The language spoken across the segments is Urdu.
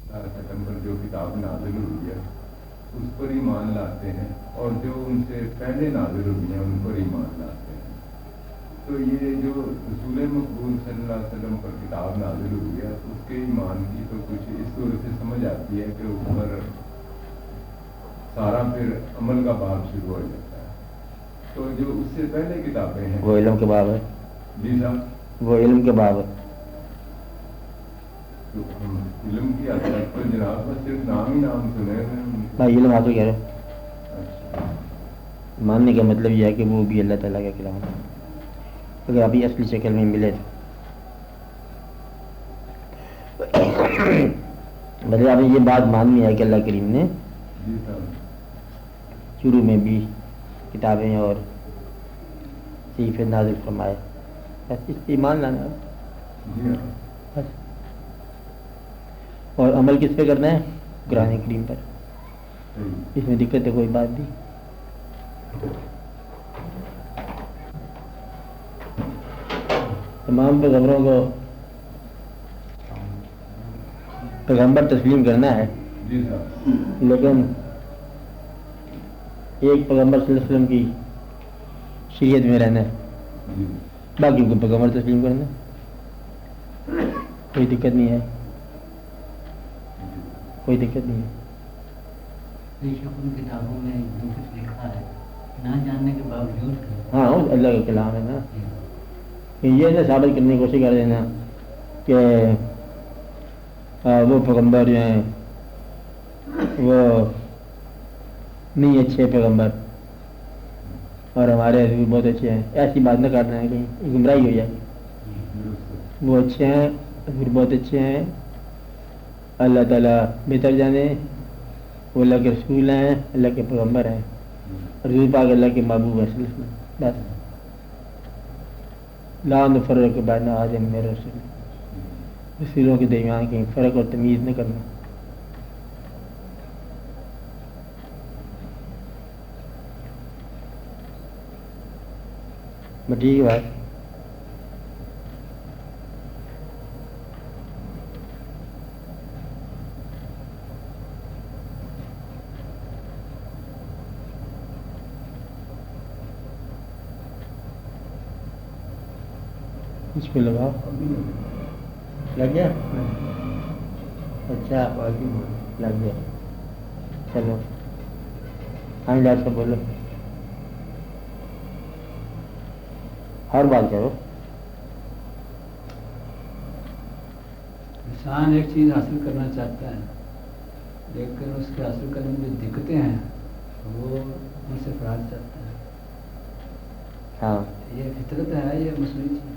ستمبر جو کتاب نازل ہوئی ہے اس پر ایمان لاتے ہیں، اور جو ان سے پہلے نازل ہوئی ہیں ان پر ایمان لاتے ہیں. تو یہ جو رسول مقبول صلی اللہ علیہ وسلم پر کتاب نازل ہوئی ہے اس کے ایمان کی تو کچھ اس صورت سے سمجھ آتی ہے کہ اس پر سارا پھر عمل کا باب شروع ہو جاتا ہے. تو جو اس سے پہلے کتابیں ہیں وہ علم کے باب ہے. جی صاحب، وہ علم کے باب ہے. تو ہم علم کی حد تک تو جناب بس صرف نام ہی نام سنے ہیں. میں علم حاصل کہہ رہا ہوں. اچھا، ماننے کا مطلب یہ ہے کہ وہ بھی اللہ تعالیٰ کا کلام ہے اگر ابھی اصلی شکل میں ملے تو. مطلب ابھی یہ بات ماننی ہے کہ اللہ کریم نے جی صاحب، شروع میں بھی کتابیں اور صحیفے نازل فرمائے، بس اس پہ ایمان لانا ہے. جی ہاں، بس. اور عمل کس پہ کرنا ہے؟ قرآن کریم پر. صحیح. اس میں دقت ہے کوئی بات نہیں. تمام پیغمبروں کو پیغمبر تسلیم کرنا ہے، جی صاحب، لیکن ایک پیغمبر صلی اللہ علیہ وسلم کی شریعت میں رہنا ہے، جی باقی کو پیغمبر تسلیم کرنا ہے. کوئی دقت نہیں ہے، کوئی دقت نہیں ہے. بے شک ان کتابوں میں جو کچھ لکھا ہے نہ جاننے کے باوجود ہاں اللہ کا کلام ہے نا. یہ نہ ثابت کرنے کی کوشش کر دینا کہ وہ پیغمبر جو ہیں وہ نہیں اچھے پیغمبر اور ہمارے حضور بہت اچھے ہیں، ایسی بات نہ کرنا ہے، کہیں گمراہی ہو جائے. وہ اچھے ہیں، حضور بہت اچھے ہیں، اللہ تعالیٰ بہتر جانے، وہ اللہ کے رسول ہیں، اللہ کے پیغمبر ہیں، حضور پاک اللہ کے محبوب ہیں صلی اللہ علیہ وسلم. بس لا نفرق بین احد من الرسل، رسولوں کے درمیان کہیں فرق اور تمیز نہ کرنا. ٹھیک ہے بات. اس پہ لگاؤ، لگ گیا. اچھا لگ گیا. چلو ہاں ڈاکٹر صاحب بولو، ہر بات کرو. انسان ایک چیز حاصل کرنا چاہتا ہے لیکن اس کے حاصل کرنے میں جو دقتیں ہیں وہ ان سے فرار چاہتا ہے. ہاں یہ فطرت ہے، یہ مصنوعی چیز ہے.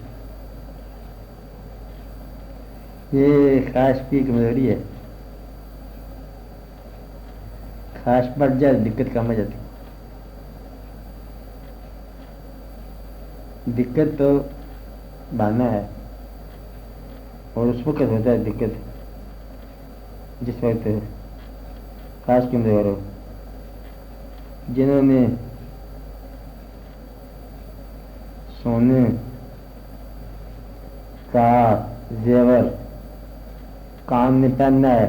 یہ خواہش کی کمزوری ہے، خواہش بڑھ جائے دقت کم ہو جاتی. دقت تو بہانا ہے، اور اس وقت ہوتا ہے دقت جس وقت خواہش کمزور ہو. جنہوں نے سونے کا زیور کان میں پہننا ہے،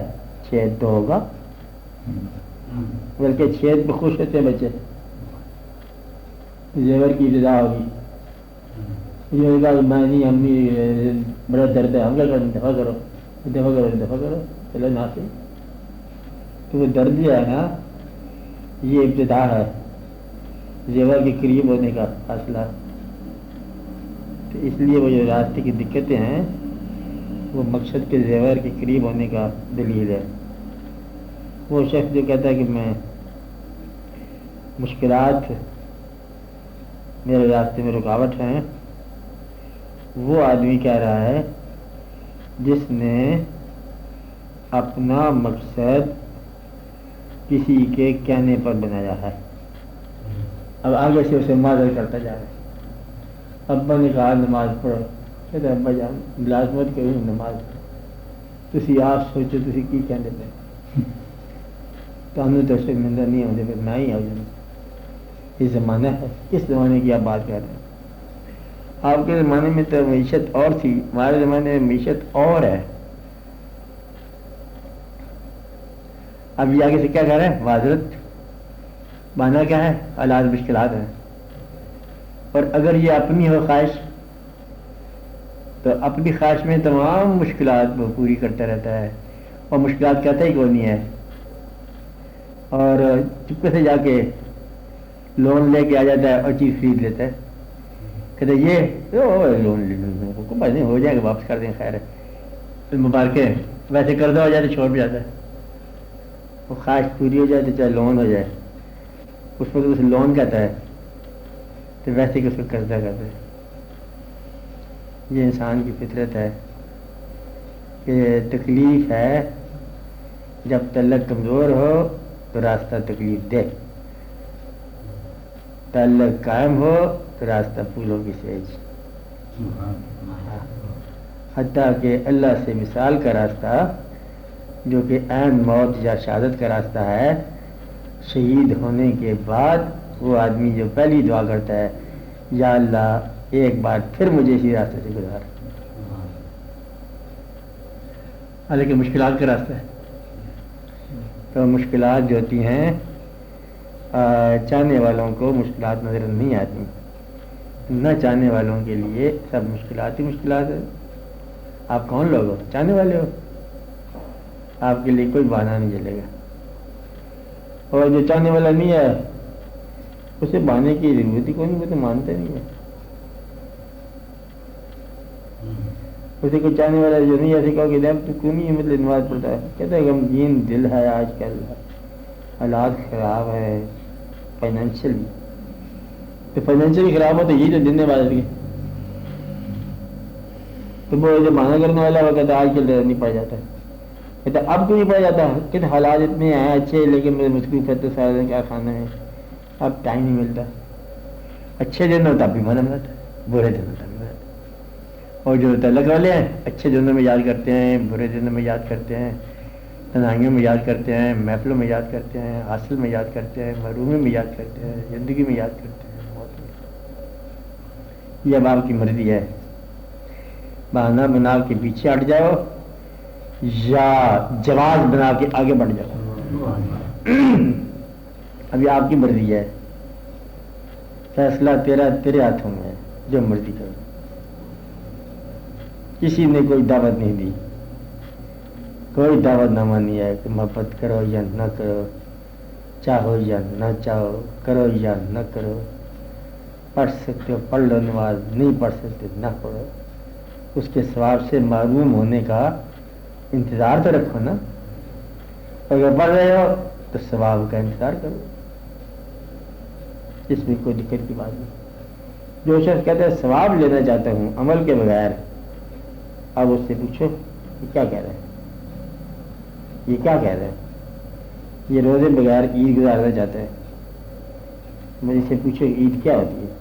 چھید تو ہوگا، بلکہ چھید پہ خوش ہوتے بچے. زیور کی ابتدا ہوگی، یہ کہا کہ میں نہیں، امی بڑا درد ہے، ہم کیا کریں، دفاع کرو دفاع کرو دفاع کرو، چلو نہ سے. تو وہ درد جو ہے نا یہ ابتدا ہے زیور کے قریب ہونے کا فاصلہ. تو اس لیے وہ جو راستے کی دقتیں ہیں وہ مقصد کے زیور کے قریب ہونے کا دلیل ہے. وہ شخص جو کہتا ہے کہ میں مشکلات میرے راستے میں رکاوٹ ہیں، وہ آدمی کہہ رہا ہے جس نے اپنا مقصد کسی کے کہنے پر بنایا ہے. اب آگے سے اسے معذر کرتا جا رہا ہے. ابا نے کہا نماز پڑھو، کہتے ابا جان ملازمت کرو نماز پڑھو، تسی آپ سوچو تسی کی کہنے پہ تو ہم نے تو اسے مندر نہیں ہوتے پھر میں ہی آ جاؤں. یہ زمانہ ہے، کس زمانے کی آپ بات کر رہے ہیں؟ آپ کے زمانے میں تو معیشت اور تھی، ہمارے زمانے میں معیشت اور ہے. اب یہ آگے سے کیا کہہ رہے ہیں؟ معذرت مانا کیا ہے؟ حالات مشکلات ہیں. اور اگر یہ اپنی ہو خواہش تو اپنی خواہش میں تمام مشکلات وہ پوری کرتا رہتا ہے اور مشکلات کہتا ہی کوئی نہیں ہے. اور چپکے سے جا کے لون لے کے آ جاتا ہے اور چیز خرید لیتا ہے. کہتے یہ لون ہو جائے گا واپس کر دیں خیر ہے مبارکیں ویسے قرضہ ہو جائے تو چھوڑ بھی جاتا ہے. وہ خواہش پوری ہو جائے تو چاہے لون ہو جائے اس پر تو اسے لون کہتا ہے تو ویسے کہ اس کو قرضہ کہتا ہے. یہ انسان کی فطرت ہے کہ تکلیف ہے جب تعلق کمزور ہو تو راستہ تکلیف دے, تعلق قائم ہو تو راستہ پھولوں کی سیج. حتیٰ کہ اللہ سے مثال کا راستہ جو کہ عین موت یا شہادت کا راستہ ہے, شہید ہونے کے بعد وہ آدمی جو پہلی دعا کرتا ہے یا اللہ ایک بار پھر مجھے اسی راستے سے گزار, حالانکہ مشکلات کا راستہ ہے. تو مشکلات جو ہوتی ہیں چاہنے والوں کو مشکلات نظر نہیں آتی, نہ چاہنے والوں کے لیے سب مشکلات ہی مشکلات ہے. آپ کون لوگ ہو؟ چاہنے والے ہو, آپ کے لیے کوئی بہانہ نہیں چلے گا. اور جو چاہنے والا نہیں ہے اسے بہانے کی ضرورت ہی کوئی نہیں, وہ تو مانتے نہیں ہے. اسے کوئی چاہنے والا جو نہیں ایسے کہو کہ تو کیوں نہیں مطلب نماز پڑھتا ہے, کہتا ہے غمگین دل ہے آج کل, حالات خراب ہے فائنینشلی. تو فائنینشلی خراب ہو تو یہ تو دن عبادت کی تو وہ جو مانا کرنے والا وہ کہتا ہے آج کل نہیں پڑا جاتا ہے. کہتا اب کیوں نہیں پڑا جاتا؟ کہتے حالات اتنے ہیں اچھے لیکن میرے مصروف ہے تو سارے دن کیا کھانے میں اب ٹائم نہیں ملتا. اچھے دن ہوتا اب بھی من رہتا ہے, برے دن ہوتا بھی رہتا. اور جو تعلق والے ہیں اچھے دنوں میں یاد کرتے ہیں, برے دنوں میں یاد کرتے ہیں, تنہائیوں میں یاد کرتے ہیں, محفلوں میں یاد کرتے ہیں, حاصل میں یاد کرتے ہیں, محرومی میں یاد کرتے ہیں, زندگی میں یاد کرتے ہیں, موت میں. یہ اب آپ کی مرضی ہے, بہانہ بنا کے پیچھے ہٹ جاؤ یا جواز بنا کے آگے بڑھ جاؤ. ابھی آپ کی مرضی ہے, فیصلہ تیرے ہاتھوں میں ہے, جو مرضی کرو. کسی نے کوئی دعوت نہیں دی, کوئی دعوت نامہ نہیں ہے کہ محبت کرو یا نہ کرو, چاہو یا نہ چاہو, کرو یا نہ کرو, پڑھ سکتے ہو پڑھ لو نماز, نہیں پڑھ سکتے نہ پڑھو. اس کے ثواب سے معروم ہونے کا انتظار تو رکھو نا. اگر پڑھ رہے ہو تو ثواب کا انتظار کرو, اس میں کوئی دقت کی بات نہیں. جو شخص کہتا ہے ثواب لینا چاہتا ہوں عمل کے بغیر, اب اس سے پوچھو یہ کیا کہہ رہے ہیں, یہ کیا کہہ رہے ہیں, یہ روزے بغیر عید گزارنا چاہتا ہے. مجھے سے پوچھو عید کیا ہوتی ہے؟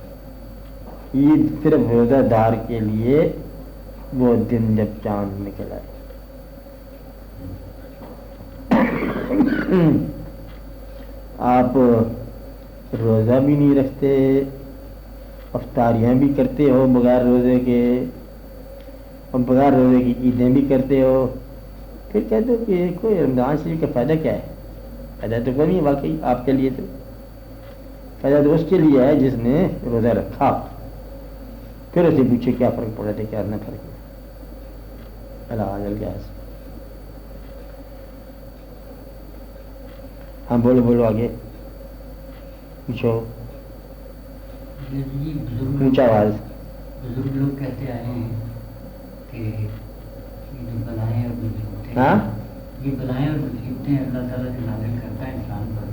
عید صرف روزہ دار کے لیے وہ دن جب چاند نکل آئے. آپ روزہ بھی نہیں رکھتے, افطاریاں بھی کرتے ہو بغیر روزے کے, اور بغیر روزے کی عیدیں بھی کرتے ہو, پھر کہتے ہو کہ کوئی رمضان شریف کا فائدہ کیا ہے؟ فائدہ تو کوئی نہیں واقعی آپ کے لیے, تو فائدہ تو اس کے لیے ہے جس نے روزہ رکھا. پھر اسے پوچھے کیا فرق پڑا تھا, کیا نہ فرق پڑا. ہاں بولو آگے پوچھو, اونچا آواز. بزرگ لوگ کہتے آئے ہیں کہ یہ جو بلائیں اور مصیبتیں, ہاں یہ بلائیں اور مصیبتیں اللہ تعالیٰ سے نازل کرتا ہے انسان پر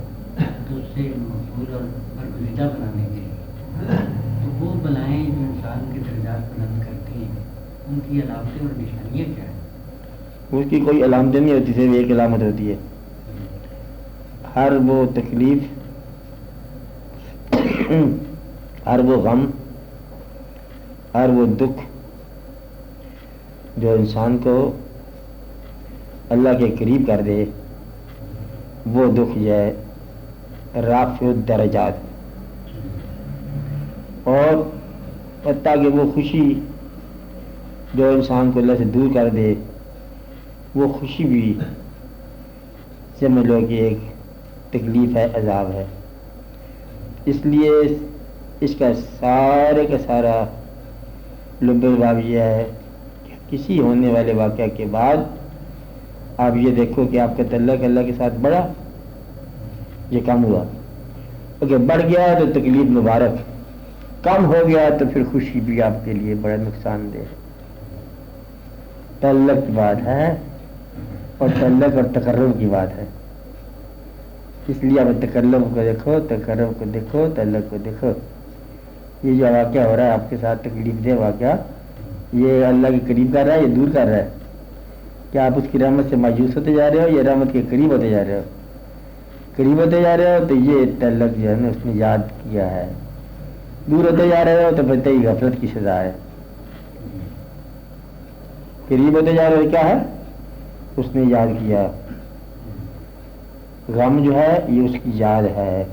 تو اس سے مقبول اور برگزیدہ بنانے کے لیے. تو وہ بلائیں جو انسان کے درجات بلند کرتی ہیں ان کی علامتیں اور نشانیاں کیا ہیں؟ اس کی کوئی علامت نہیں ہوتی, صرف ایک علامت ہوتی ہے, ہر وہ تکلیف, ہر وہ غم, ہر وہ دکھ جو انسان کو اللہ کے قریب کر دے, وہ دکھ جو ہے رافع الدرجات. اور حتیٰ کہ وہ خوشی جو انسان کو اللہ سے دور کر دے, وہ خوشی بھی سمجھ لو کہ ایک تکلیف ہے، عذاب ہے. اس لیے اس کا سارے کا سارا لب الباب یہ ہے کہ کسی ہونے والے واقعہ کے بعد آپ یہ دیکھو کہ آپ کا تعلق اللہ کے ساتھ بڑھا، یہ کم ہوا. اگر بڑھ گیا تو تکلیف مبارک، کم ہو گیا تو پھر خوشی بھی آپ کے لیے بڑا نقصان دہ. تعلق کی بات ہے اور تعلق اور تقرب کی بات ہے. اس لیے آپ تکلم کو دیکھو، تقرب کو دیکھو، تعلق کو دیکھو. یہ جو واقعہ ہو رہا ہے آپ کے ساتھ تکلیف دہ واقعہ، یہ اللہ کے قریب کر رہا ہے، یہ دور کر رہا ہے. کیا آپ اس کی رحمت سے مایوس ہوتے جا رہے ہو یا رحمت کے قریب ہوتے جا رہے ہو؟ قریب ہوتے جا رہے ہو تو یہ تعلق جو ہے نا اس نے یاد کیا ہے. دور ہوتے جا رہے ہو تو پھر تئی غفلت کی سزا ہے. قریب ہوتے جا رہے ہو کیا ہے؟ اس نے یاد کیا. غم جو ہے یہ اس کی یاد ہے،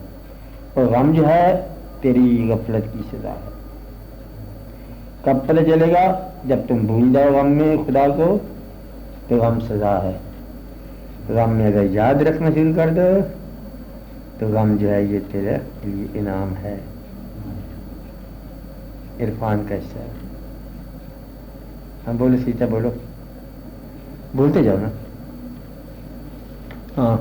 اور غم جو ہے تیری غفلت کی سزا ہے. کب پتہ چلے گا؟ جب تم بھول جاؤ غم میں خدا کو تو غم سزا ہے. غم میں اگر یاد رکھنا شروع کر دو تو غم جو ہے یہ تیرے لیے انعام ہے، عرفان کا حصہ ہے. ہم بولو سیتا بولو، بولتے جاؤ نا. ہاں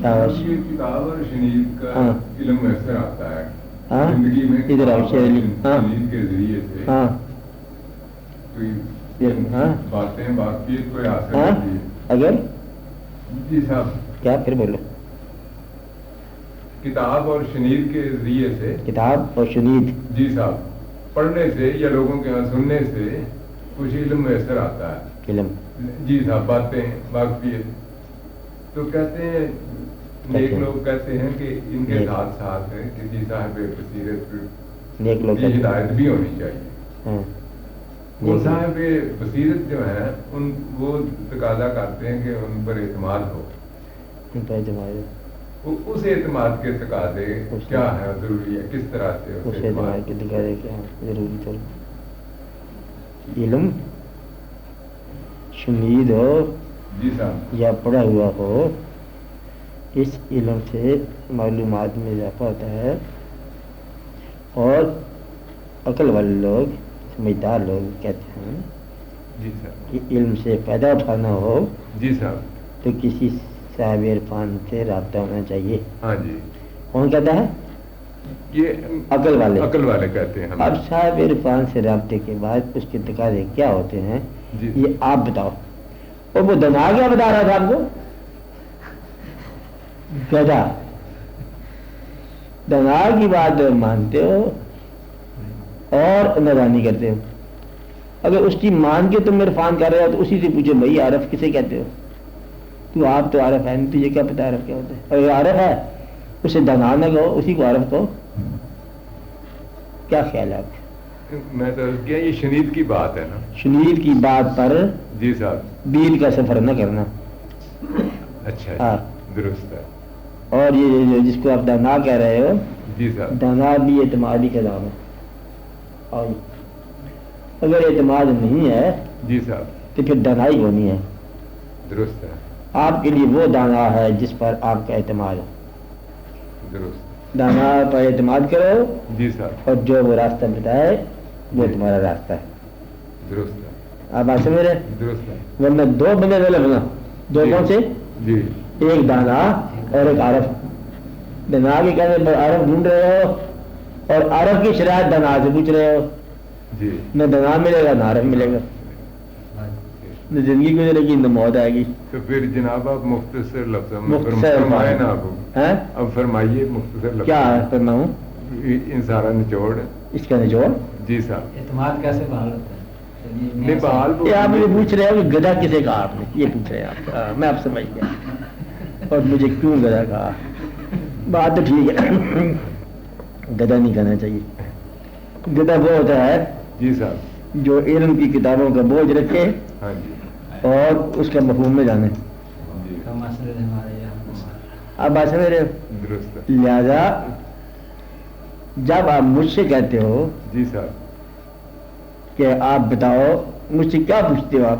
یہ کتاب اور شنید کا ہاں. علم میسر آتا ہے ہاں زندگی میں ادھر آؤ شیر علی. ہاں شنید کے ذریعے سے ہاں کوئی ہاں باتیں واقعیت کو حاصل ہاں ہوتی ہے. اگر جی صاحب، کیا پھر بولو. کتاب اور شنید کے ذریعے سے، کتاب اور شنید جی صاحب، پڑھنے سے یا لوگوں کے یہاں سننے سے کچھ علم میسر آتا ہے. علم. جی صاحب، باتیں واقعیت. تو کہتے ہیں نیک لوگ کہتے ہیں کہ ان کے ساتھ ساتھ کسی صاحب بصیرت نیک لوگ کی ہدایت بھی ہونی چاہیے. ہاں وہ صاحب بصیرت جو ہے وہ تقاضا کرتے ہیں کہ ان پر اعتماد ہو. ان پر اعتماد، اس اعتماد کے تقاضے کیا ہے، ضروری ہے، کس طرح سے اس اعتماد کے تقاضے کیا ضروری تر؟ علم شنید ہو جی صاحب یا پڑھا ہوا ہو، اس علم سے معلومات میں اضافہ ہوتا ہے. اور عقل والے لوگ، سمجھدار لوگ کہتے ہیں جی صاحب کہ علم سے فائدہ اٹھانا ہو جی صاحب تو کسی صاحب عرفان سے رابطہ ہونا چاہیے. ہاں جی، کون کہتا ہے؟ یہ عقل والے کہتے ہیں. اب صاحب عرفان سے رابطے کے بعد اس کے تقاضے کیا ہوتے ہیں جی یہ آپ بتاؤ. اور وہ دنا کیا بتا رہا تھا آپ کو؟ گدھا. دنا کی بات مانتے ہو اور نادانی کرتے ہو. اگر اس کی مان کے تم عرفان کر رہے ہو تو اسی سے پوچھو بھائی عارف کسے کہتے ہو؟ تو آپ تو عارف ہے نہیں، تجھے کیا پتا عارف کیا ہوتا ہے؟ اگر عارف ہے اسے دنا نہ کہو، اسی کو عارف کہو. کیا خیال ہے آپ کا؟ میں تو کیا یہ شنید کی بات ہے نا. شنید کی بات پر جی صاحب، بیل کا سفر نہ کرنا. اچھا ہاں. درست ہے. اور یہ جس کو آپ دانا کہہ رہے ہو، جی صاحب دانا بھی اعتمادی کا نام ہے. اور اگر اعتماد نہیں ہے جی صاحب تو پھر دانائی ہونی ہے. درست ہے. آپ کے لیے وہ دانا ہے جس پر آپ کا اعتماد ہو. درست. دانا پر اعتماد کرو جی صاحب اور جو وہ راستہ بتائے وہ تمہارا راستہ ہے. درست ہے. آپ بات سمجھ رہے؟ درست ہے. ورنہ دو بندے والے بنا، دو کون سے؟ جی ایک دانا اور ایک عارف. دانا کے کہنے پر عارف ڈھونڈ رہے ہو اور عارف کی شرائط دانا سے پوچھ رہے ہو. جی نہ دانا ملے گا نہ عارف ملے گا، نہ زندگی گزرے گی نہ موت آئے گی. تو پھر جناب آپ مختصر لفظوں میں مختصر فرمائیں نا. آپ ہیں اب فرمائیے مختصر لفظ. کیا کرنا ہوں ان سارا نچوڑ. اس کا نچوڑ؟ جی صاحب. اعتماد کیسے بحال ہوتا ہے؟ نہیں بحال یہ آپ مجھے پوچھ رہے ہو کہ گدھا کسے کہا آپ نے، یہ پوچھ رہے ہیں آپ. میں آپ سمجھ گیا. اور مجھے کیوں گدھا کہا؟ بات تو ٹھیک ہے، گدھا نہیں کہنا چاہیے. گدھا وہ ہوتا ہے جی صاحب جو علم کی کتابوں کا بوجھ رکھے ہاں جی اور اس کا مفہوم میں جانے. جی آپ بات سمجھ رہے ہو؟ درست ہے. لہذا جب آپ مجھ سے کہتے ہو جی صاحب کہ آپ بتاؤ، مجھ سے کیا پوچھتے ہو آپ؟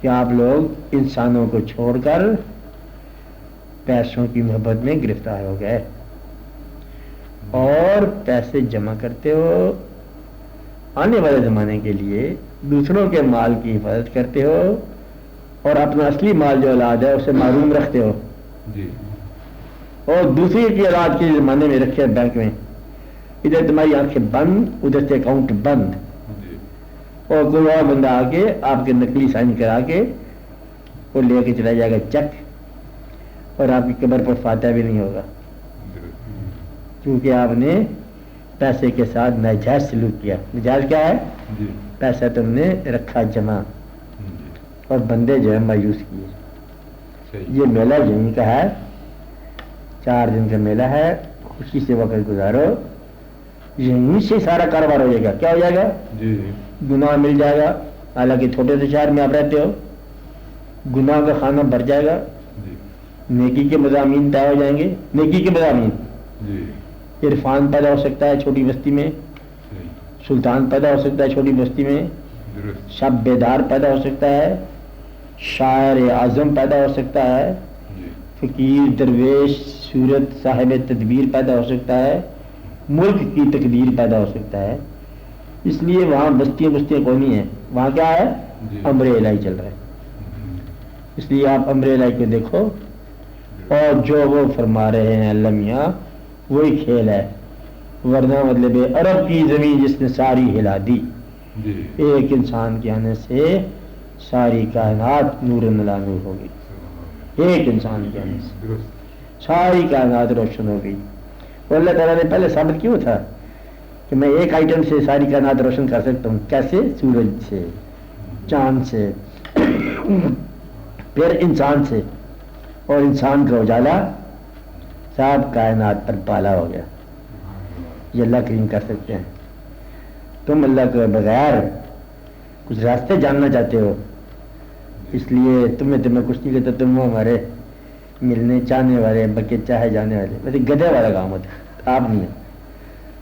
کہ آپ لوگ انسانوں کو چھوڑ کر پیسوں کی محبت میں گرفتار ہو گئے اور پیسے جمع کرتے ہو آنے والے زمانے کے لیے، دوسروں کے مال کی حفاظت کرتے ہو اور اپنا اصلی مال جو اولاد ہے اسے معلوم رکھتے ہو جی اور دوسری کی اولاد کے زمانے میں رکھے بینک میں، ادھر تمہاری آنکھیں بند ادھر سے اکاؤنٹ بند، جی اور کوئی اور بندہ آ کے آپ کے نقلی سائن کرا کے وہ لے کے چلا جائے گا چیک، اور آپ کی قبر پر فاتحہ بھی نہیں ہوگا کیونکہ آپ نے پیسے کے ساتھ ناجائز سلوک کیا۔ ناجائز کیا ہے؟ جی پیسہ تم نے رکھا جمع جی اور بندے جو ہے مایوس کیے۔ صحیح یہ میلہ یہیں کا ہے، 4 دن کا میلہ ہے، خوشی سے وقت گزارو، یہیں سے سارا کاروبار ہو جائے گا۔ کیا ہو جائے گا؟ جی گناہ مل جائے گا، حالانکہ چھوٹے سے شہر میں آپ رہتے ہو، گناہ کا خانہ بھر جائے گا، جی نیکی کے مضامین طے ہو جائیں گے، نیکی کے مضامین، جی عرفان پیدا ہو سکتا ہے چھوٹی بستی میں، صحیح سلطان پیدا ہو سکتا ہے چھوٹی بستی میں، درست شب بیدار پیدا ہو سکتا ہے، شاعر اعظم پیدا ہو سکتا ہے، جی فقیر درویش صورت صاحب تدبیر پیدا ہو سکتا ہے، ملک کی تقدیر پیدا ہو سکتا ہے۔ اس لیے وہاں بستیاں کوئی نہیں ہیں، وہاں کیا ہے؟ جی امر الہی چل رہا ہے۔ اس لیے آپ امر الہی کو دیکھو اور جو وہ فرما رہے ہیں اللہ میاں وہی کھیل ہے، ورنہ مطلب عرب کی زمین جس نے ساری ہلا دی، جی ایک انسان کے آنے سے ساری کائنات نور نلا نور ہو گئی، ایک انسان کے آنے سے درست ساری کائنات روشن ہو گئی۔ اور اللہ تعالیٰ نے پہلے ثابت کیوں تھا کہ میں ایک آئٹم سے ساری کائنات روشن کر سکتا ہوں، کیسے؟ سورج سے، چاند سے، پھر انسان سے، اور انسان کا اجالا سب کائنات پر پالا ہو گیا۔ یہ اللہ کریم کر سکتے ہیں۔ تم اللہ کے بغیر کچھ راستے جاننا چاہتے ہو، اس لیے تمہیں کچھ نہیں کہتا، تم ہمارے ملنے چاہنے والے بلکہ چاہے جانے والے، ویسے گدھے والا کام ہوتا ہے، آپ نہیں ہیں،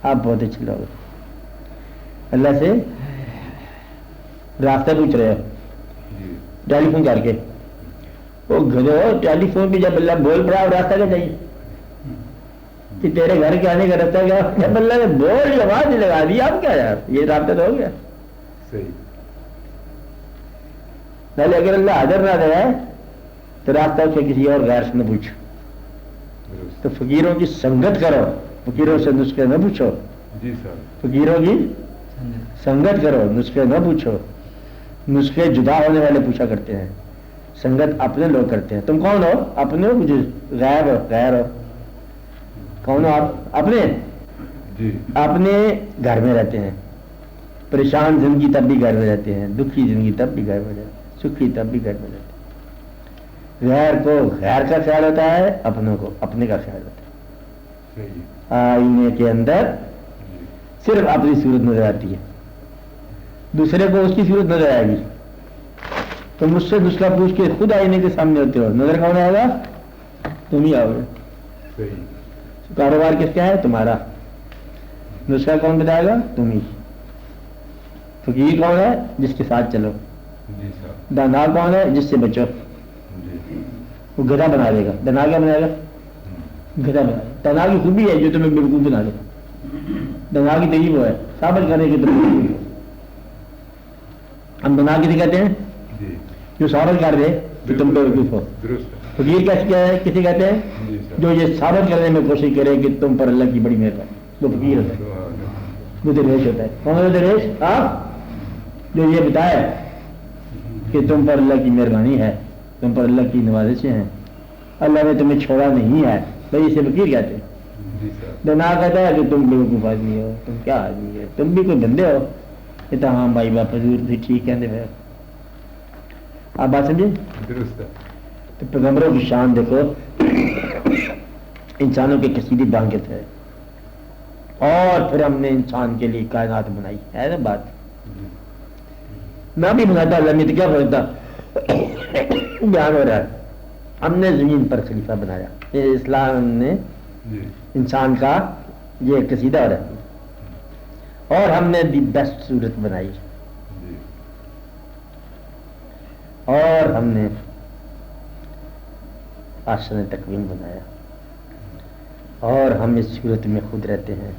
آپ بہت اچھے لوگ ہیں، اللہ سے راستہ پوچھ رہے ہو جی ٹیلی فون کر کے، وہ گدھے ہو، ٹیلی فون پہ جب اللہ بول پڑا راستہ کیا چاہیے کہ تیرے گھر کے آنے کا راستہ کیا؟ جب اللہ نے بول آواز لگا دی، اب کیا یار، یہ رابطہ تو ہو گیا۔ صحیح پہلے اگر اللہ حاضر نہ رہے تو راستہ اسے کسی اور غیر سے نہ پوچھو، درست تو فقیروں کی سنگت کرو، فقیروں سے نسخے نہ پوچھو، جی صاحب فقیروں کی سنگت کرو، نسخے نہ پوچھو، نسخے جدا ہونے والے پوچھا کرتے ہیں، سنگت اپنے لوگ کرتے ہیں۔ تم کون ہو؟ اپنے ہو، کچھ غیر ہو؟ غیر ہو؟ کون ہو آپ؟ اپنے جی اپنے گھر میں رہتے ہیں، پریشان زندگی تب بھی گھر میں رہتے ہیں، دکھی زندگی تب بھی گھر میں رہتے ہیں، سکھی تب بھی گھر میں رہتے ہیں۔ غیر کو غیر کا خیال ہوتا ہے، اپنوں کو اپنے کا خیال ہوتا ہے۔ صحیح آئینے کے اندر جی صرف اپنی صورت نظر آتی ہے، دوسرے کو اس کی صورت نظر آئے گی۔ تو مجھ سے نسخہ پوچھ کے خود آئینے کے سامنے ہوتے ہو، نظر کون آئے گا؟ تم ہی آؤ گے۔ صحیح کاروبار کس کا ہے؟ تمہارا۔ نسخہ کون بتائے گا؟ تم ہی۔ فقیر کون ہے؟ جس کے ساتھ چلو۔ جی صاحب دانا کون ہے؟ جس سے بچو۔ جی وہ گدھا بنا دے گا۔ دانا کیا بنائے گا؟ گدھا بنا دے گا۔ دانا کی خوبی ہے جو تمہیں بالکل بنا دے گا، دانا کی تیری وہ ہے ثابت کرنے کی تم۔ ہم دانا کسی کہتے ہیں جی جو ثابت کر دے کہ تم بیوقوف ہو۔ درست فقیر کیا ہے؟ کسی کہتے ہیں جی صاحب جو یہ ثابت کرنے میں کوشش کرے کہ تم پر اللہ کی بڑی مہربانی، وہ فقیر ہوتا ہے، وہ درویش ہوتا ہے۔ کون ہے درویش؟ آپ جو یہ بتائے کہ تم پر اللہ کی مہربانی ہے، تم پر اللہ کی نوازشیں ہیں، اللہ نے تمہیں چھوڑا نہیں ہے، بھائی اسے فقیر کہتے ہیں۔ جی صاحب دنا کہتا ہے کہ تم بیوقوف آدمی ہو، تم کیا آدمی ہے، تم بھی کوئی بندے ہو۔ یہ تو ہاں بھائی باپ حضور تھی ٹھیک کہتے پھر آپ بات سمجھے؟ درست ہے تو پیغمبروں کی شان دیکھو، انسانوں کے کثیری بانگت ہے، اور پھر ہم نے انسان کے لیے کائنات بنائی ہے نا بات۔ جی نہ بھی بناتا اللہ نے تو کیا بنتا بیان ہو رہا ہے، ہم نے زمین پر خلیفہ بنایا۔ یہ اسلام نے جی انسان کا یہ قصیدہ ہو رہا ہے، اور ہم نے دی بیسٹ صورت بنائی، جی اور ہم نے آسن تکوین بنایا اور ہم اس صورت میں خود رہتے ہیں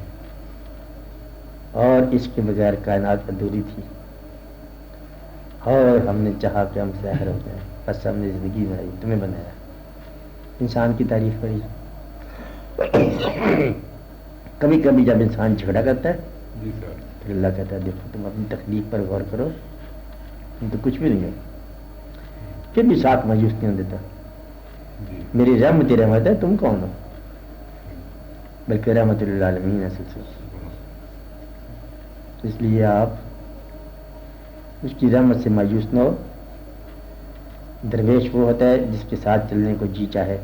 اور اس کے بغیر کائنات ادھوری تھی اور ہم نے چاہا کہ ہم ظاہر ہو جائیں، بس ہم نے زندگی بنائی، تمہیں بنایا، انسان کی تعریف کری۔ کبھی کبھی جب انسان جھگڑا کرتا ہے جی سر، پھر اللہ کہتا ہے دیکھو تم اپنی تخلیق پر غور کرو، تم تو کچھ بھی نہیں ہو، پھر بھی ساتھ مایوس نہیں ہونے دیتا۔ جی میری رحمت رحمت ہے، تم کون ہو؟ بلکہ رحمت للعالمین ہے سب سے۔ اس لیے آپ اس کی رحمت سے مایوس نہ ہو۔ درویش وہ ہوتا ہے جس کے ساتھ چلنے کو جی چاہے،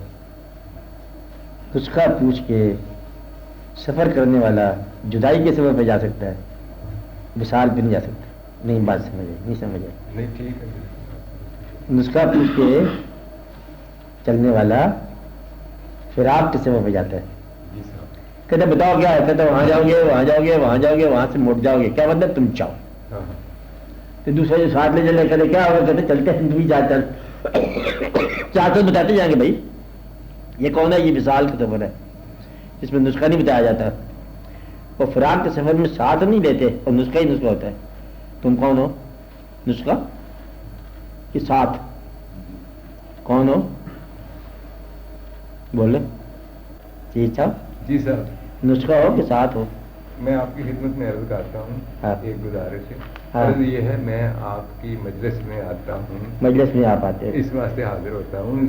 نسخہ پوچھ کے سفر کرنے والا جدائی کے سفر پہ جا سکتا ہے، وصال پہ نہیں جا سکتا۔ نہیں بات سمجھے؟ نہیں سمجھے؟ نہیں ٹھیک ہے، نسخہ پوچھ کے چلنے والا فراق کے سفر پہ جاتا ہے۔ جی صاحب، کہتے بتاؤ کیا ہے؟ کہتے وہاں جاؤ گے، وہاں جاؤ گے، وہاں جاؤ گے، وہاں سے موڑ جاؤ گے، کیا مطلب تم چاہو؟ ہاں تو دوسرے جو ساتھ لے چلے کہتے کیا ہوگا؟ کہتے چلتے ہیں، تم بھی چل چار سو بتاتے جائیں گے بھائی یہ کون ہے؟ یہ وصال کا سفر ہے جس میں نسخہ نہیں بتایا جاتا، اور فراق کے سفر میں ساتھ نہیں لیتے اور نسخہ ہی نسخہ ہوتا ہے۔ تم کون ہو؟ نسخہ کہ ساتھ؟ کون ہو؟ بولے جی صاحب، جی صاحب، نسخہ ہو کہ ساتھ ہو؟ میں آپ کی خدمت میں عرض کرتا ہوں، ہاں۔ ایک گزارش ہے، ہاں۔ عرض یہ ہے میں آپ کی مجلس میں آتا ہوں، مجلس میں آپ آتے ہیں؟ اس واسطے حاضر ہوتا ہوں،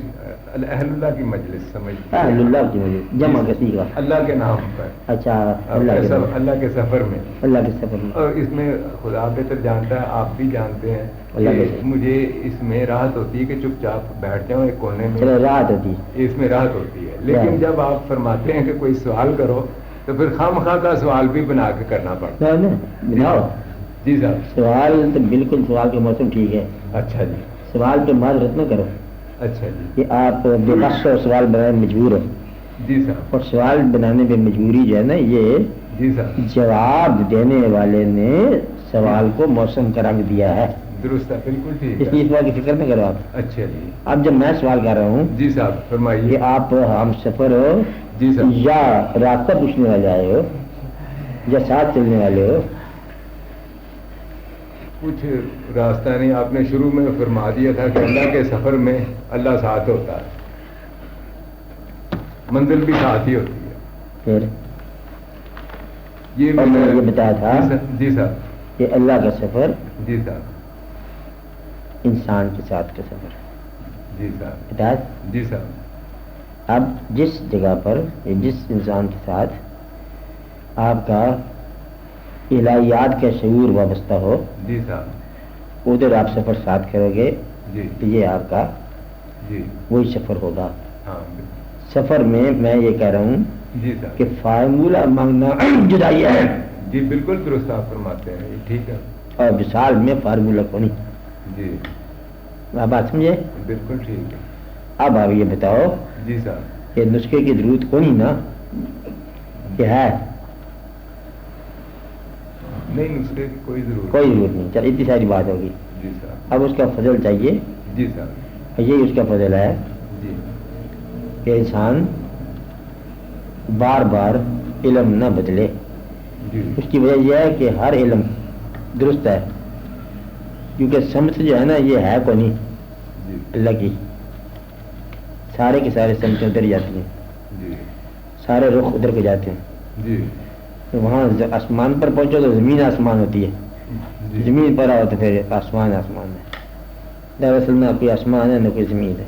اہل اللہ کی مجلس سمجھتے اہل اللہ کی مجلس، جمع کسی کا؟ اللہ کے نام پر، اچھا، اللہ کے نام، اللہ کے سفر میں، اللہ کے سفر میں۔ اور اس میں خدا بہتر جانتا ہے، آپ بھی جانتے ہیں اللہ کہ بہتر۔ مجھے اس میں راحت ہوتی ہے کہ چپ چاپ بیٹھ جاؤں ایک کونے میں، چلو راحت ہوتی ہے، اس میں راحت ہوتی ہے، لیکن جب آپ فرماتے ہیں کہ کوئی سوال کرو تو پھر خواہ کا سوال بھی بنا کے کرنا پڑتا ہے۔ بناؤ جی صاحب، سوال تو بالکل، سوال کا موسم ٹھیک ہے، اچھا جی، سوال پہ معذرت نہ کرو اچھا جی، کہ آپ بے بس ہو، سوال بنانے میں مجبور ہو، جی صاحب، اور سوال بنانے میں مجبوری جو ہے نا، یہ جی صاحب، جواب دینے والے نے سوال کو موسم کا رنگ دیا ہے، درست ہے، بالکل ٹھیک اس لیے ہے، اس بات کی فکر نہ کرو آپ۔ اچھا جی، اب جب میں سوال کر رہا ہوں جی صاحب کہ فرمائیے، آپ ہم سفر ہو جی صاحب، یا راستہ پوچھنے والے آئے ہو یا ساتھ چلنے والے ہو؟ کچھ راستہ نہیں، آپ نے شروع میں فرما دیا تھا کہ اللہ کے سفر میں اللہ ساتھ ہوتا ہے، منزل بھی ساتھ ہی ہوتی ہے، پھر یہ اور میں یہ بتایا تھا جی صاحب، کہ اللہ کا سفر جی صاحب، انسان کے ساتھ کا سفر جی صاحب، بتایا۔ جی صاحب، اب جس جگہ پر یا جس انسان کے ساتھ آپ کا الہیات کا شعور وابستہ ہو، جی صاحب، ادھر آپ سفر ساتھ کرو گے جی تو یہ آپ کا جی، وہی سفر ہوگا۔ ہاں سفر میں میں یہ کہہ رہا ہوں جی صاحب، کہ فارمولہ مانگنا جدائی ہے، جی بالکل درست آپ فرماتے ہیں، یہ ٹھیک ہے، اور وصال میں فارمولہ کو نہیں۔ جی آپ بات سمجھے؟ بالکل ٹھیک ہے، اب آپ یہ بتاؤ جی صاحب، کہ نسخے کی ضرورت کو نہیں نا کہ ہے؟ نہیں نسخے کی کوئی ضرورت کوئی ضرورت نہیں، چل اتنی ساری بات ہوگی۔ جی صاحب، اب اس کا فضل چاہیے، جی صاحب، یہی اس کا فضل ہے جی کہ انسان بار بار علم نہ بدلے۔ جی اس کی وجہ یہ ہے کہ ہر علم درست ہے، کیونکہ سمت جو ہے نا یہ ہے کو نہیں جی اللہ کی، سارے کے سارے سمتیں ادھر جاتی ہیں، جی سارے رخ ادھر کو جاتے ہیں، جی تو وہاں آسمان پر پہنچو تو زمین آسمان ہوتی ہے، جی زمین پر آؤ تو پھر آسمان آسمان ہے۔ دراصل نہ کوئی آسمان ہے نہ کوئی زمین ہے،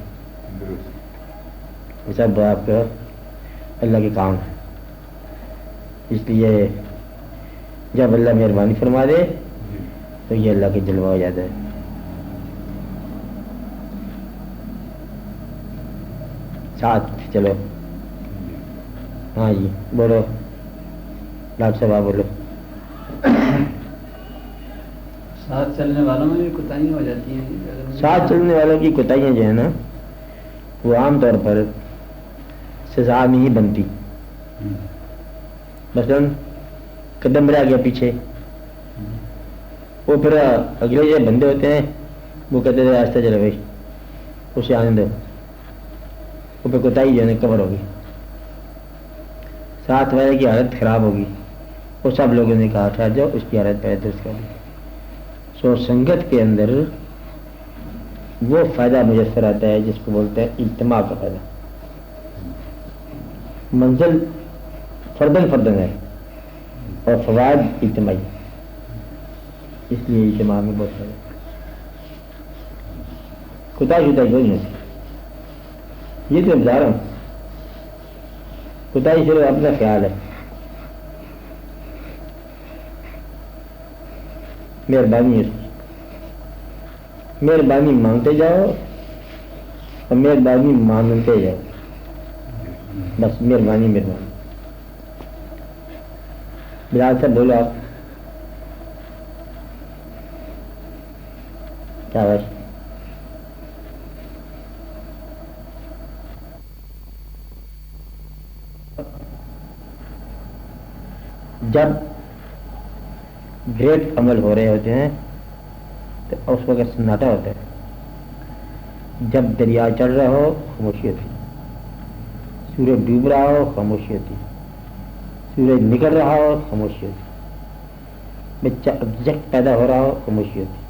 درست، یہ سب آپ کا اللہ کے کام ہے۔ اس لیے جب اللہ مہربانی فرما دے جی تو یہ اللہ کے جلوہ ہو جاتا ہے۔ ساتھ چلو، ہاں جی بولو ڈاکٹر صاحب، آپ بولو۔ ساتھ چلنے والوں میں بھی کوتاہیاں ہو جاتی ہیں، ساتھ چلنے والوں کی کوتاہیاں جو ہے نا وہ عام طور پر سزا نہیں بنتی۔ مثلاً قدم رہ گیا پیچھے، وہ پھر اگلے جو بندے ہوتے ہیں وہ کہتے تھے آہستہ چلے بھائی، اسے آنے دو، وہ پہ کوتاہی جو ہے کور ہوگی، 7 بجے کی حالت خراب ہوگی، وہ سب لوگوں نے کہا ٹھہر جاؤ اس کی حالت پہلے درست کر لی۔ سو سنگت کے اندر وہ فائدہ میسر آتا ہے جس کو بولتے ہیں اجتماع کا فائدہ۔ منزل فردن فردن ہے اور فوائد اجتماعی، اس لیے اجتماع میں بہت فائدہ۔ کوتاہی کوئی نہیں ہوتی، یہ تو بتا رہا ہوں، کوتاہی صرف اپنا خیال ہے۔ مہربانی ہے، مہربانی مانگتے جاؤ اور مہربانی مانگتے جاؤ، بس مہربانی مہربانی۔ بلال صاحب بولو آپ کیا بس جب گریٹ عمل ہو رہے ہوتے ہیں تو اس وقت سناٹا ہوتا ہے۔ جب دریا چڑھ رہا ہو خاموشی ہوتی، سورج ڈوب رہا ہو خاموشی ہوتی، سورج نکل رہا ہو خاموشی ہوتی، بچہ آبجیکٹ پیدا ہو رہا ہو خاموشی ہوتی،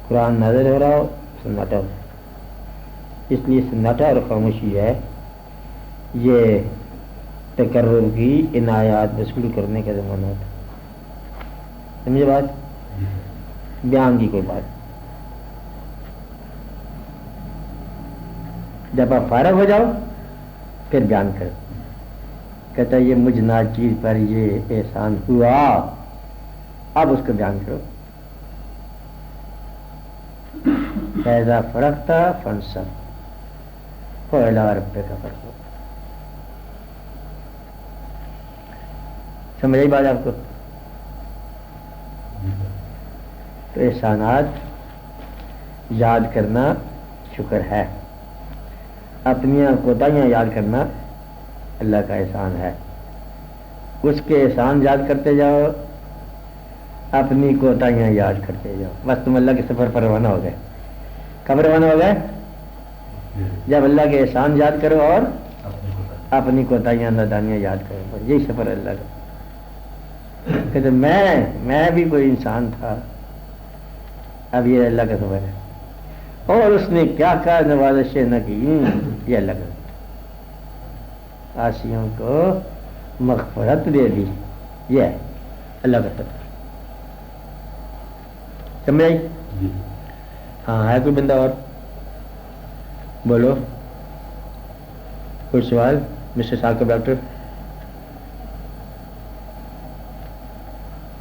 قرآن نازل ہو رہا ہو سناٹا ہوتا۔ اس لیے سناٹا اور خاموشی ہے یہ تقرر کی عنایات وصول کرنے کا زمانہ ہوتا ہے۔ سمجھے بات؟ بیان کی کوئی بات، جب آپ فارغ ہو جاؤ پھر بیان کرو۔ کہتا ہے یہ مجھ ناچیز پر یہ احسان ہوا، اب اس کو بیان کرو۔ فیضا فرقتا فنصب فعلا رب کا فرق۔ سمجھ آئی بات آپ کو؟ تو احسانات یاد کرنا شکر ہے، اپنی کوتاہیاں یاد کرنا اللہ کا احسان ہے۔ اس کے احسان یاد کرتے جاؤ، اپنی کوتاہیاں یاد کرتے جاؤ، بس تم اللہ کے سفر پر روانہ ہو گئے۔ کب روانہ ہو گئے؟ جب اللہ کے احسان یاد کرو اور اپنی کوتاہیاں نادانیاں یاد کرو، بس یہی سفر ہے اللہ کا۔ کہتے میں بھی کوئی انسان تھا، اب یہ اللہ کا سفر ہے، اور اس نے کیا کیا نوازشیں نہ کی، یہ اللہ کا عاصیوں کو مغفرت دے دی، یہ ہے اللہ کا سفر۔ سمجھ آئی؟ ہاں ہے کوئی بندہ اور؟ بولو کوئی سوال مسٹر ثاقب ڈاکٹر؟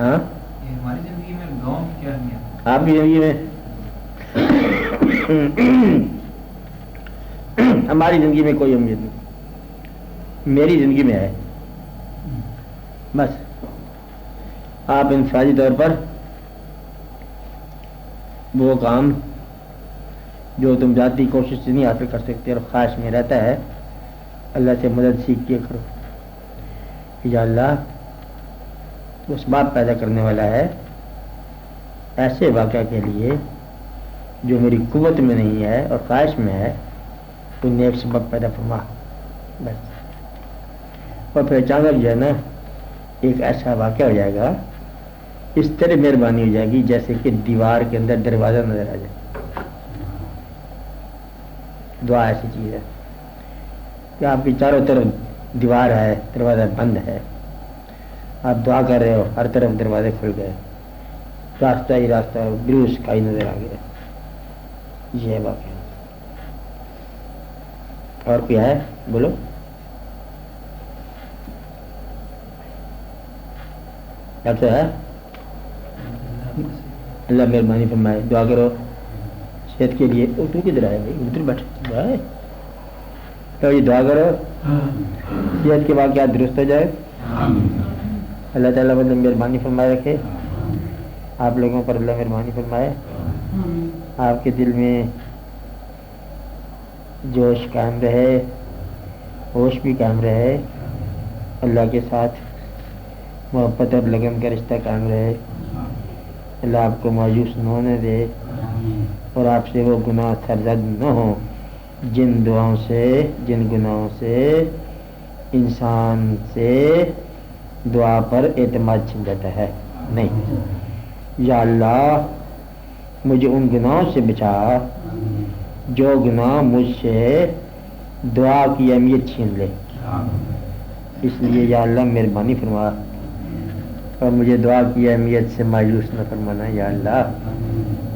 ہاں ہماری زندگی میں گاؤں کی کیا اہمیت؟ آپ کی زندگی میں؟ ہماری زندگی میں کوئی اہمیت نہیں، میری زندگی میں ہے۔ بس آپ انفرادی طور پر وہ کام جو تم ذاتی کوشش سے نہیں حاصل کر سکتے اور خواہش میں رہتا ہے، اللہ سے مدد سیکھ کے کرو۔ یا اللہ اس بات پیدا کرنے والا ہے ایسے واقعہ کے لیے جو میری قوت میں نہیں ہے اور خواہش میں ہے، کوئی نیک سبب پیدا فرما، بس۔ اور پھر اچانک جو ہے نا ایک ایسا واقعہ ہو جائے گا، اس طرح مہربانی ہو جائے گی جیسے کہ دیوار کے اندر دروازہ نظر آ جائے۔ دعا ایسی چیز ہے کہ آپ کی چاروں طرف دیوار ہے، دروازہ بند ہے، آپ دعا کر رہے ہو، ہر طرف دروازے کھل گئے، راستہ ہی راستہ بلو اسکائی نظر آ گیا۔ یہ واقعہ اور کوئی ہے؟ بولو۔ ڈاکٹر ہے؟ اللہ مہربانی فرمائے، دعا کرو صحت کے لیے۔ تو کدھر آئے بھائی؟ ادھر بیٹھے، تو یہ دعا کرو صحت کے واقعات درست ہو جائے، اللہ تعالیٰ مطلب مہربانی فرمائے رکھے، آپ لوگوں پر اللہ مہربانی فرمائے، آپ کے دل میں جوش قائم رہے، ہوش بھی قائم رہے، اللہ کے ساتھ محبت اور لگن کا رشتہ قائم رہے، اللہ آپ کو مایوس نہ ہونے دے، اور آپ سے وہ گناہ سرزد نہ ہوں جن گناہوں سے انسان سے دعا پر اعتماد چھن جاتا ہے. نہیں، یا اللہ مجھے ان گناہوں سے بچا جو گناہ مجھ سے دعا کی اہمیت چھین لے. اس لیے یا اللہ مہربانی فرما اور مجھے دعا کی اہمیت سے مایوس نہ فرمانا. یا اللہ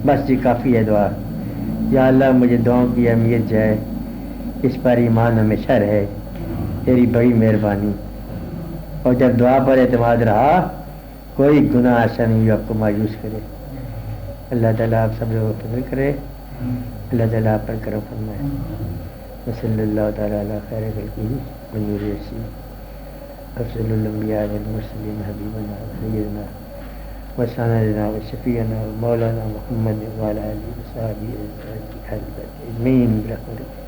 بس یہ کافی ہے دعا. یا اللہ مجھے دعاؤں کی اہمیت جو ہے اس پر ایمان ہمیشہ رہے، تیری بڑی مہربانی. اور جب دعا پر اعتماد رہا کوئی گناہ ایسا نہیں جو آپ کو مایوس کرے. اللہ تعالیٰ آپ سب لوگوں کو فضل کرے، اللہ تعالیٰ آپ پر کرم فرمائے. وصلی اللہ تعالیٰ علی خیر خلقہ ونور رسول افضل الانبیاء والمرسلین حبیبنا سیدنا وسندنا وشفیعنا مولانا محمد وعلی آلہ وصحبہ اجمعین برحمتک.